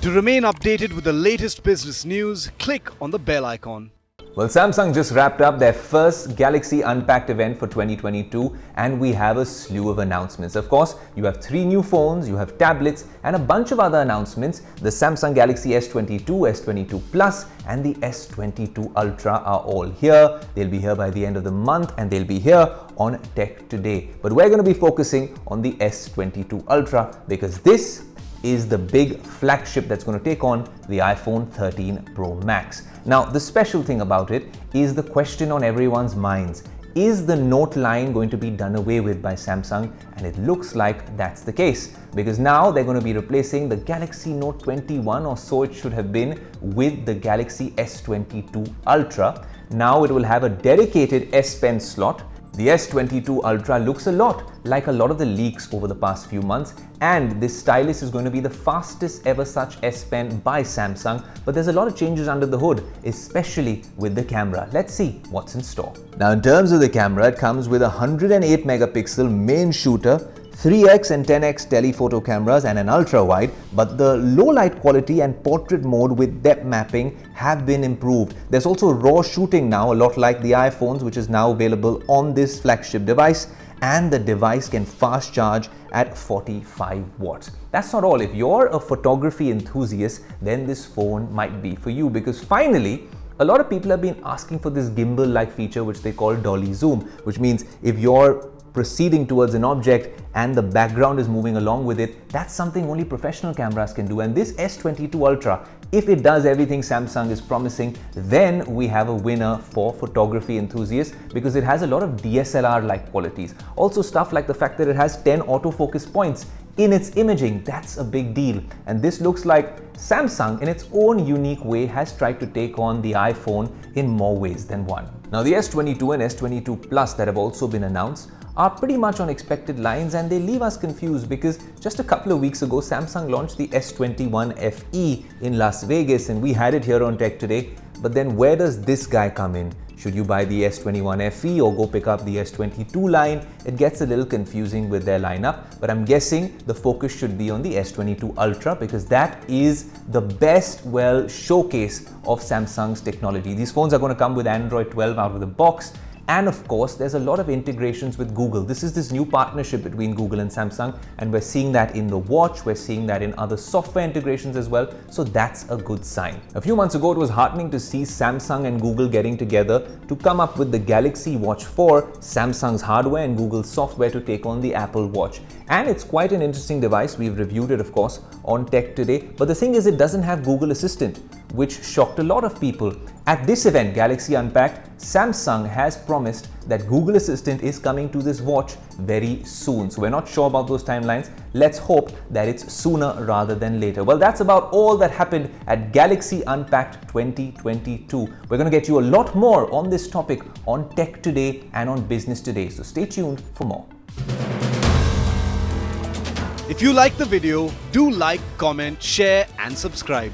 To remain updated with the latest business news, click on the bell icon. Well, Samsung just wrapped up their first Galaxy Unpacked event for 2022 and we have a slew of announcements. Of course, you have 3 new phones, you have tablets and a bunch of other announcements. The Samsung Galaxy S22, S22 Plus and the S22 Ultra are all here. They'll be here by the end of the month and they'll be here on Tech Today. But we're going to be focusing on the S22 Ultra because this is the big flagship that's going to take on the iPhone 13 Pro Max. Now, the special thing about it is the question on everyone's minds. Is the Note line going to be done away with by Samsung? And it looks like that's the case because now they're going to be replacing the Galaxy Note 21, or so it should have been, with the Galaxy S22 Ultra. Now it will have a dedicated S Pen slot. The S22 Ultra looks a lot like a lot of the leaks over the past few months, and this stylus is going to be the fastest ever such S Pen by Samsung, but there's a lot of changes under the hood, especially with the camera. Let's see what's in store. Now, in terms of the camera, it comes with a 108 megapixel main shooter, 3x and 10x telephoto cameras and an ultra wide, but the low light quality and portrait mode with depth mapping have been improved. There's also raw shooting now, a lot like the iPhones, which is now available on this flagship device, and the device can fast charge at 45 watts. That's not all. If you're a photography enthusiast, then this phone might be for you because finally, a lot of people have been asking for this gimbal-like feature which they call Dolly Zoom, which means if you're proceeding towards an object and the background is moving along with it, that's something only professional cameras can do. And this S22 Ultra, if it does everything Samsung is promising, then we have a winner for photography enthusiasts because it has a lot of DSLR-like qualities. Also stuff like the fact that it has 10 autofocus points in its imaging. That's a big deal. And this looks like Samsung, in its own unique way, has tried to take on the iPhone in more ways than one. Now, the S22 and S22 Plus that have also been announced are pretty much on expected lines, and they leave us confused because just a couple of weeks ago, Samsung launched the S21 FE in Las Vegas and we had it here on Tech Today. But then where does this guy come in? Should you buy the S21 FE or go pick up the S22 line? It gets a little confusing with their lineup, but I'm guessing the focus should be on the S22 Ultra because that is the best, showcase of Samsung's technology. These phones are going to come with Android 12 out of the box. And of course, there's a lot of integrations with Google. This is this new partnership between Google and Samsung, and we're seeing that in the watch, we're seeing that in other software integrations as well, so that's a good sign. A few months ago, it was heartening to see Samsung and Google getting together to come up with the Galaxy Watch 4, Samsung's hardware and Google's software to take on the Apple Watch. And it's quite an interesting device. We've reviewed it, of course, on Tech Today, but the thing is, it doesn't have Google Assistant, which shocked a lot of people. At this event, Galaxy Unpacked, Samsung has promised that Google Assistant is coming to this watch very soon. So we're not sure about those timelines. Let's hope that it's sooner rather than later. Well, that's about all that happened at Galaxy Unpacked 2022. We're going to get you a lot more on this topic on Tech Today and on Business Today. So stay tuned for more. If you like the video, do like, comment, share and subscribe.